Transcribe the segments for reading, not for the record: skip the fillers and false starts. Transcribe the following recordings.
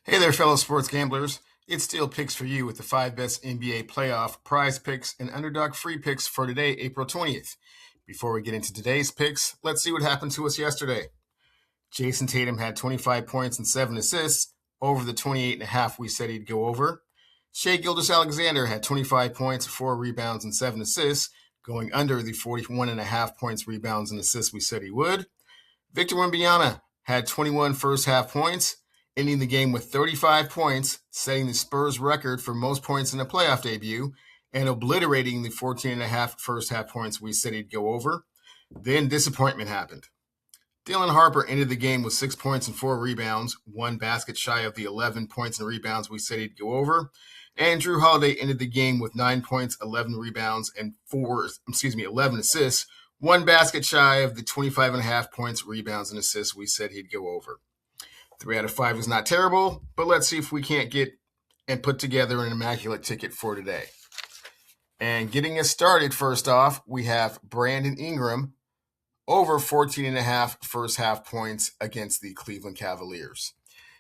Hey there, fellow sports gamblers. It's Steel Picks for you with the 5 best NBA playoff prize picks and underdog free picks for today, April 20th. Before we get into today's picks, let's see what happened to us yesterday. Jason Tatum had 25 points and 7 assists over the 28.5 we said he'd go over. Shai Gilgeous-Alexander had 25 points, 4 rebounds, and 7 assists, going under the 41.5 points, rebounds, and assists we said he would. Victor Wembanyama had 21 first-half points, ending the game with 35 points, setting the Spurs record for most points in a playoff debut, and obliterating the 14.5 first-half points we said he'd go over. Then disappointment happened. Dylan Harper ended the game with 6 points and 4 rebounds, 1 basket shy of the 11 points and rebounds we said he'd go over. And Jrue Holiday ended the game with 9 points, 11 rebounds, and 11 assists, 1 basket shy of the 25.5 points, rebounds, and assists we said he'd go over. 3 out of 5 is not terrible, but let's see if we can't get and put together an immaculate ticket for today. And getting us started, first off, we have Brandon Ingram over 14.5 first-half points against the Cleveland Cavaliers.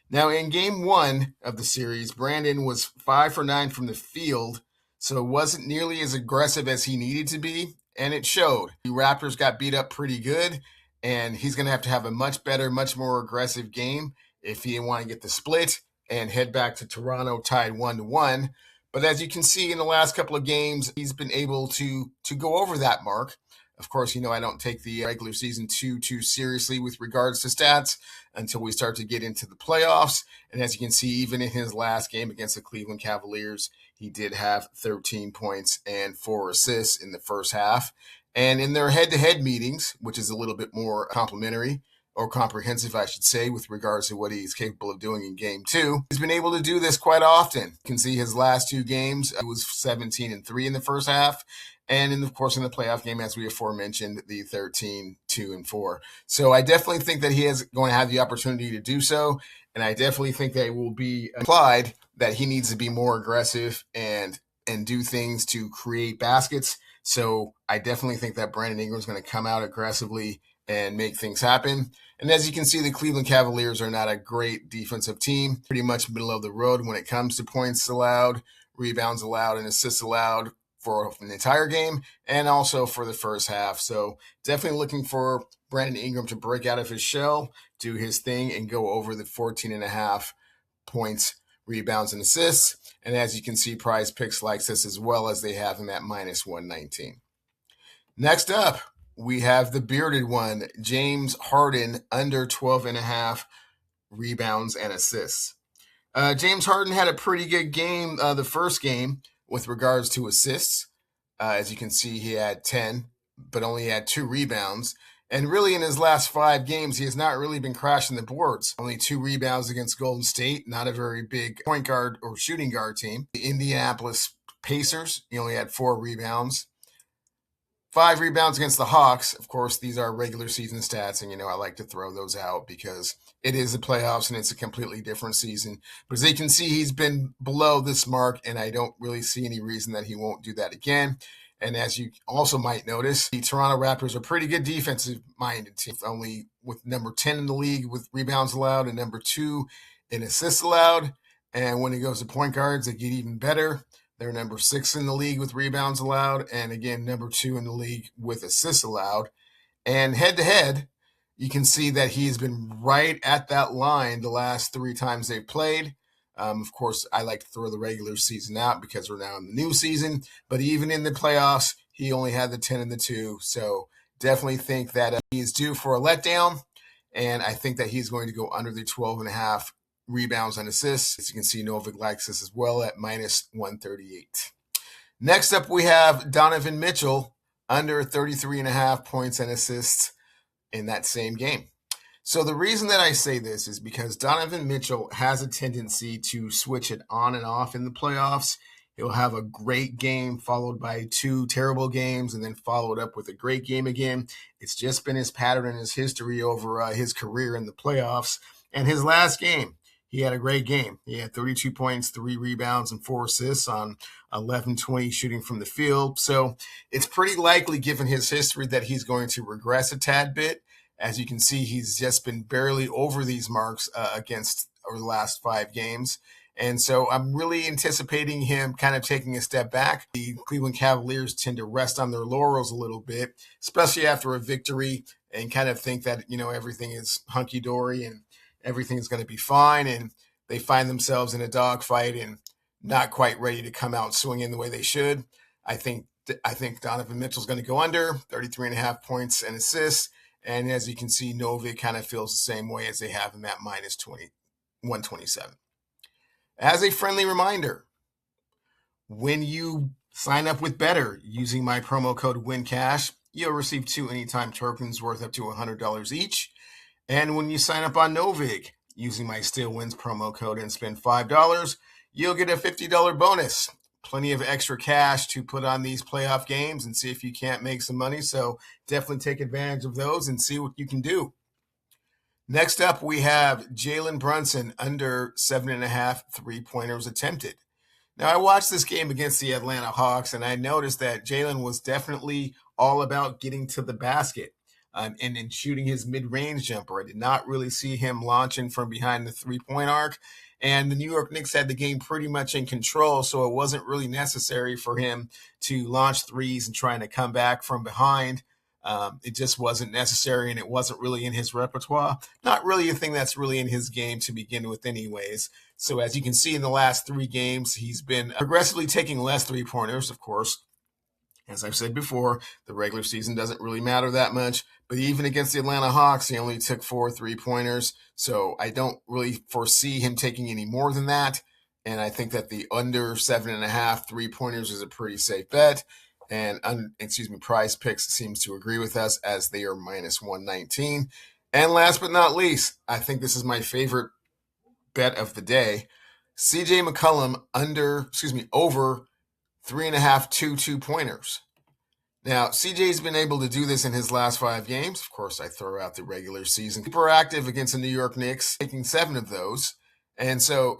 Now, in Game 1 of the series, Brandon was 5 for 9 from the field, so it wasn't nearly as aggressive as he needed to be, and it showed. The Raptors got beat up pretty good, and he's going to have a much better, much more aggressive game if he didn't want to get the split and head back to Toronto tied 1-1. But as you can see in the last couple of games, he's been able to go over that mark. Of course, I don't take the regular season too seriously with regards to stats until we start to get into the playoffs. And as you can see, even in his last game against the Cleveland Cavaliers, he did have 13 points and 4 assists in the first half. And in their head-to-head meetings, which is a little bit more complimentary, or comprehensive, I should say, with regards to what he's capable of doing in Game 2. He's been able to do this quite often. You can see his last 2 games, it was 17-3 in the first half, and of course in the playoff game, as we aforementioned, the 13-2-4. So I definitely think that he is going to have the opportunity to do so, and I definitely think that it will be implied that he needs to be more aggressive and do things to create baskets. So I definitely think that Brandon Ingram is going to come out aggressively and make things happen. And as you can see, the Cleveland Cavaliers are not a great defensive team, pretty much middle of the road when it comes to points allowed, rebounds allowed, and assists allowed for an entire game, and also for the first half. So definitely looking for Brandon Ingram to break out of his shell, do his thing, and go over the 14.5 points, rebounds, and assists. And as you can see, Prizepicks likes this as well, as they have him at -119. Next up, we have the bearded one, James Harden, under 12.5 rebounds and assists. James Harden had a pretty good game the first game with regards to assists. As you can see, he had 10, but only had 2 rebounds. And really, in his last 5 games, he has not really been crashing the boards. Only 2 rebounds against Golden State, not a very big point guard or shooting guard team. The Indianapolis Pacers, he only had 4 rebounds. 5 rebounds against the Hawks. Of course, these are regular season stats, and I like to throw those out because it is the playoffs and it's a completely different season. But as you can see, he's been below this mark, and I don't really see any reason that he won't do that again. And as you also might notice, the Toronto Raptors are a pretty good defensive-minded team, only with number 10 in the league with rebounds allowed and number 2 in assists allowed. And when it goes to point guards, they get even better. They're number 6 in the league with rebounds allowed, and again, number 2 in the league with assists allowed. And head-to-head, you can see that he's been right at that line the last 3 times they've played. Of course, I like to throw the regular season out because we're now in the new season, but even in the playoffs, he only had the 10 and the 2. So definitely think that he is due for a letdown, and I think that he's going to go under the 12.5 rebounds and assists. As you can see, Novig likes this as well at -138. Next up, we have Donovan Mitchell under 33.5 points and assists in that same game. So the reason that I say this is because Donovan Mitchell has a tendency to switch it on and off in the playoffs. He'll have a great game followed by 2 terrible games and then followed up with a great game again. It's just been his pattern and his history over his career in the playoffs. And his last game, he had a great game. He had 32 points, 3 rebounds, and 4 assists on 11-20 shooting from the field. So it's pretty likely, given his history, that he's going to regress a tad bit. As you can see, he's just been barely over these marks against over the last 5 games. And so I'm really anticipating him kind of taking a step back. The Cleveland Cavaliers tend to rest on their laurels a little bit, especially after a victory, and kind of think that, everything is hunky-dory and everything's going to be fine. And they find themselves in a dogfight and not quite ready to come out swinging the way they should. I think Donovan Mitchell's going to go under 33.5 points and assists. And as you can see, Novig kind of feels the same way as they have him at minus 127. As a friendly reminder, when you sign up with BETR using my promo code WINCASH, you'll receive 2 anytime tokens worth up to $100 each. And when you sign up on Novig using my STEELEWINS promo code and spend $5, you'll get a $50 bonus. Plenty of extra cash to put on these playoff games and see if you can't make some money. So definitely take advantage of those and see what you can do. Next up, we have Jalen Brunson under 7.5 3-pointers attempted. Now, I watched this game against the Atlanta Hawks, and I noticed that Jalen was definitely all about getting to the basket and shooting his mid-range jumper. I did not really see him launching from behind the three-point arc. And the New York Knicks had the game pretty much in control, so it wasn't really necessary for him to launch threes and trying to come back from behind. It just wasn't necessary, and it wasn't really in his repertoire. Not really a thing that's really in his game to begin with anyways. So as you can see in the last 3 games, he's been progressively taking less three-pointers, of course. As I've said before, the regular season doesn't really matter that much. But even against the Atlanta Hawks, he only took 4 3-pointers. So I don't really foresee him taking any more than that. And I think that the under 7.5 3-pointers is a pretty safe bet. And Prizepicks seems to agree with us as they are minus 119. And last but not least, I think this is my favorite bet of the day. CJ McCollum over 3.5 2-pointers. Now, CJ's been able to do this in his last 5 games. Of course, I throw out the regular season. Super active against the New York Knicks, making 7 of those. And so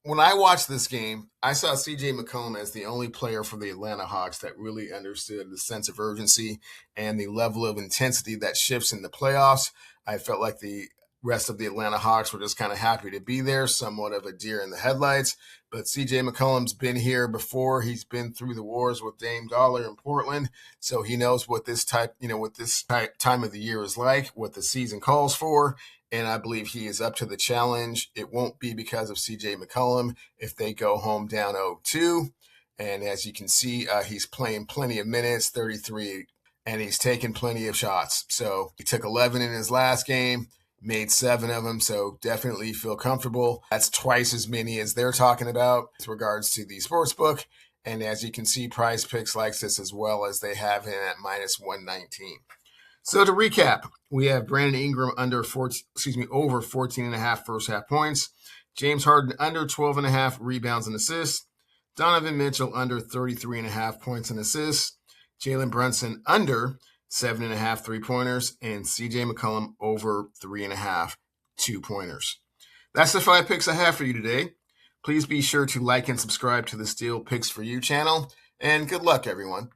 when I watched this game, I saw CJ McCollum as the only player for the Atlanta Hawks that really understood the sense of urgency and the level of intensity that shifts in the playoffs. I felt like the rest of the Atlanta Hawks were just kind of happy to be there, somewhat of a deer in the headlights. But CJ McCollum's been here before. He's been through the wars with Dame Dollar in Portland, so he knows what this time of the year is like, what the season calls for. And I believe he is up to the challenge. It won't be because of CJ McCollum if they go home down 0-2. And as you can see, he's playing plenty of minutes, 33, and he's taken plenty of shots. So he took 11 in his last game, made 7 of them, so definitely feel comfortable. That's twice as many as they're talking about with regards to the sportsbook. And as you can see, Prizepicks likes this as well, as they have him at minus 119. So to recap, we have Brandon Ingram over 14.5 first half points. James Harden under 12.5 rebounds and assists. Donovan Mitchell under 33.5 points and assists. Jalen Brunson under 7.5 3-pointers, and CJ McCollum over 3.5 2-pointers. That's the 5 picks I have for you today. Please be sure to like and subscribe to the Steel Picks for You channel, and good luck, everyone.